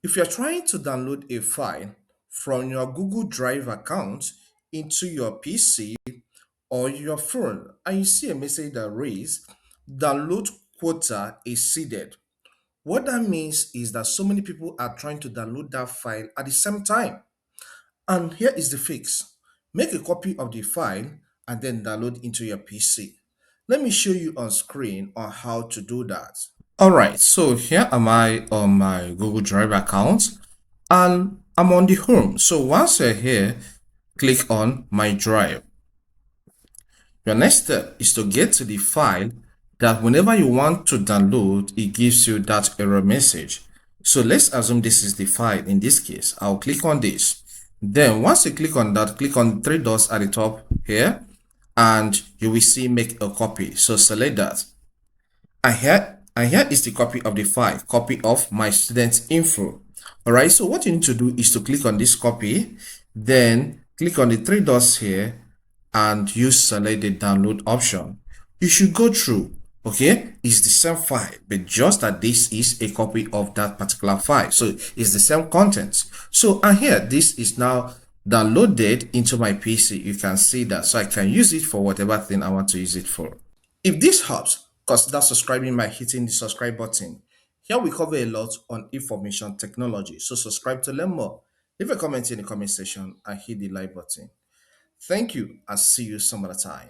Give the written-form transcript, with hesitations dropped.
If you're trying to download a file from your Google Drive account into your PC or your phone and you see a message that reads, download quota is seeded. What that means is that so many people are trying to download that file at the same time. And here is the fix. Make a copy of the file and then download into your PC. Let me show you on screen on how to do that. All right, so here am I on my Google Drive account and I'm on the home. So once you're here, click on my drive. Your next step is to get to the file that whenever you want to download, it gives you that error message. So let's assume this is the file. In this case, I'll click on this. Then once you click on that, click on three dots at the top here and you will see make a copy. So select that. And here is the copy of the file, copy of my student info. All right, so what you need to do is to click on this copy, then click on the three dots here and you select the download option. You should go through, okay? It's the same file, but just that this is a copy of that particular file. So it's the same contents. So, and here, this is now downloaded into my PC. You can see that. So I can use it for whatever thing I want to use it for. If this helps, consider subscribing by hitting the subscribe button. Here we cover a lot on information technology. So subscribe to learn more. Leave a comment in the comment section and hit the like button. Thank you and see you some other time.